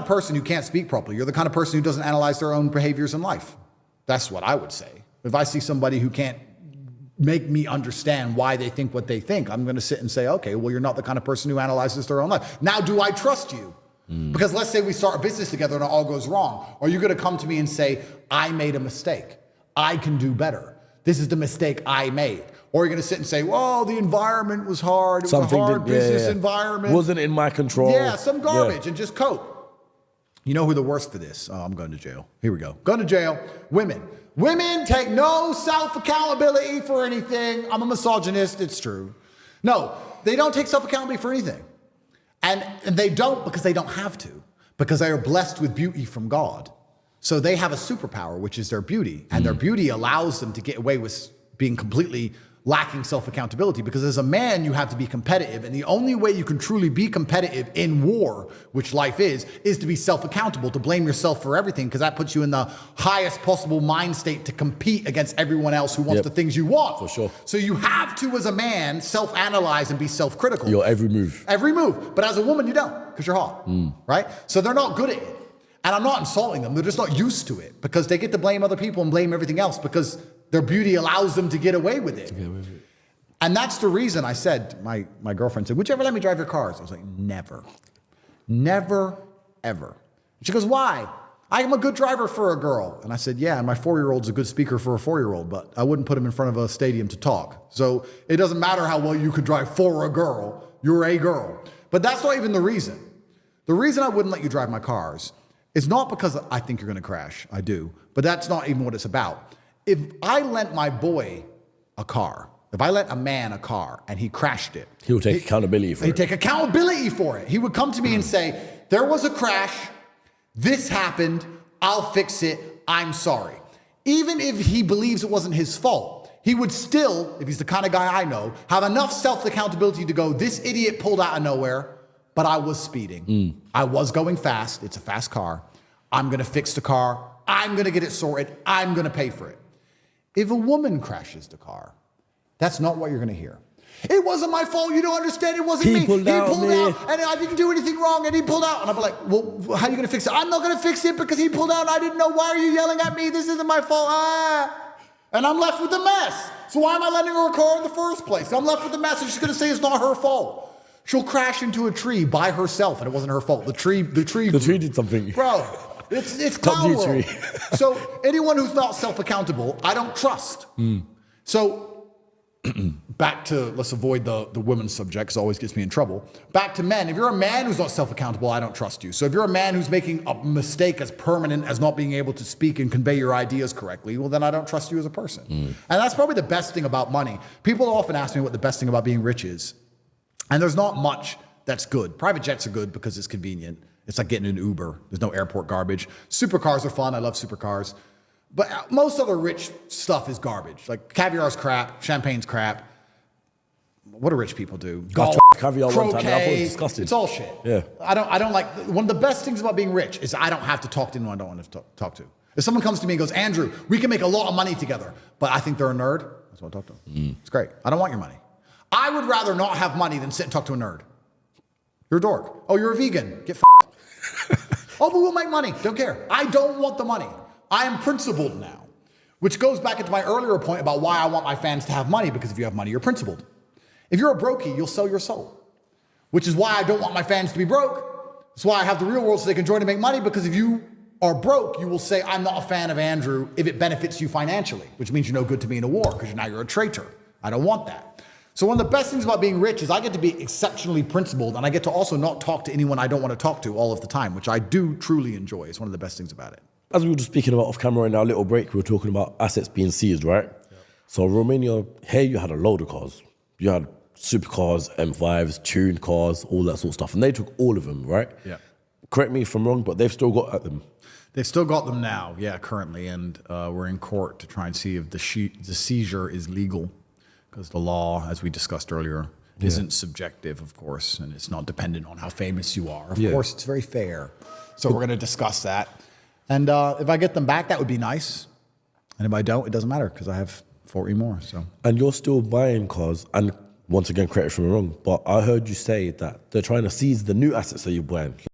of person who can't speak properly. You're the kind of person who doesn't analyze their own behaviors in life. That's what I would say. If I see somebody who can't make me understand why they think what they think, I'm going to sit and say, okay, well, you're not the kind of person who analyzes their own life. Now, do I trust you? Because let's say we start a business together and it all goes wrong. Are you going to come to me and say, I made a mistake. I can do better. This is the mistake I made. Or you're going to sit and say, well, the environment was hard. It was a hard business environment. Wasn't in my control. Yeah, some garbage and just cope. You know who the worst for this? Oh, I'm going to jail. Here we go. Going to jail. Women. Women take no self-accountability for anything. I'm a misogynist. It's true. No, they don't take self-accountability for anything. And they don't because they don't have to. Because they are blessed with beauty from God. So they have a superpower, which is their beauty. And their beauty allows them to get away with being completely lacking self-accountability, because as a man, you have to be competitive. And the only way you can truly be competitive in war, which life is to be self-accountable, to blame yourself for everything, because that puts you in the highest possible mind state to compete against everyone else who wants the things you want. For sure. So you have to, as a man, self-analyze and be self-critical. Your every move. Every move. But as a woman, you don't, because you're hot, right? So they're not good at it. And I'm not insulting them. They're just not used to it, because they get to blame other people and blame everything else because their beauty allows them to get away with it. And that's the reason I said, my girlfriend said, would you ever let me drive your cars? I was like, never. Never, ever. She goes, why? I'm a good driver for a girl. And I said, yeah, and my 4-year-old's a good speaker for a 4-year-old, but I wouldn't put him in front of a stadium to talk. So it doesn't matter how well you could drive for a girl. You're a girl. But that's not even the reason. The reason I wouldn't let you drive my cars is not because I think you're going to crash. I do. But that's not even what it's about. If I lent my boy a car, if I lent a man a car and he crashed it, He will take accountability for it. He'd take accountability for it. He would come to me and say, there was a crash. This happened. I'll fix it. I'm sorry. Even if he believes it wasn't his fault, he would still, if he's the kind of guy I know, have enough self-accountability to go, this idiot pulled out of nowhere, but I was speeding. I was going fast. It's a fast car. I'm going to fix the car. I'm going to get it sorted. I'm going to pay for it. If a woman crashes the car, that's not what you're going to hear. It wasn't my fault. You don't understand. It wasn't me. He pulled out and I didn't do anything wrong and he pulled out. And I'm like, well, how are you going to fix it? I'm not going to fix it because he pulled out and I didn't know. Why are you yelling at me? This isn't my fault. And I'm left with the mess. So why am I lending her a car in the first place? I'm left with the mess and she's going to say it's not her fault. She'll crash into a tree by herself and it wasn't her fault. The tree did something. Bro, it's clown world. So anyone who's not self-accountable, I don't trust. So back to, let's avoid the women's subject because it always gets me in trouble. Back to men. If you're a man who's not self-accountable, I don't trust you. So if you're a man who's making a mistake as permanent as not being able to speak and convey your ideas correctly, well, then I don't trust you as a person. And that's probably the best thing about money. People often ask me what the best thing about being rich is. And there's not much that's good. Private jets are good because it's convenient. It's like getting an Uber. There's no airport garbage. Supercars are fun. I love supercars. But most other rich stuff is garbage. Like caviar's crap, champagne's crap. What do rich people do? Golf, caviar croquet, one time. I thought it was disgusting. It's all shit. Yeah. I don't like, one of the best things about being rich is I don't have to talk to anyone I don't want to talk to. If someone comes to me and goes, Andrew, we can make a lot of money together, but I think they're a nerd, that's what I talk to them. It's great. I don't want your money. I would rather not have money than sit and talk to a nerd. You're a dork. Oh, you're a vegan. Get Oh, but we'll make money. Don't care. I don't want the money. I am principled now, which goes back into my earlier point about why I want my fans to have money, because if you have money, you're principled. If you're a brokey, you'll sell your soul, which is why I don't want my fans to be broke. That's why I have the real world so they can join and make money, because if you are broke, you will say, I'm not a fan of Andrew if it benefits you financially, which means you're no good to me in a war because now you're a traitor. I don't want that. So one of the best things about being rich is I get to be exceptionally principled, and I get to also not talk to anyone I don't want to talk to all of the time, which I do truly enjoy. It's one of the best things about it. As we were just speaking about off camera in our little break, we were talking about assets being seized, right? Yeah. So Romania, here you had a load of cars. You had supercars, M5s, tuned cars, all that sort of stuff. And they took all of them, right? Yeah. Correct me if I'm wrong, but they've still got at them. They've still got them now, yeah, currently. And we're in court to try and see if the seizure is legal, because the law, as we discussed earlier, isn't subjective, of course, and it's not dependent on how famous you are. Of course, it's very fair. So we're going to discuss that. And if I get them back, that would be nice. And if I don't, it doesn't matter, because I have 40 more. So. And you're still buying cars, and once again, correct me if I'm wrong, but I heard you say that they're trying to seize the new assets that you're buying.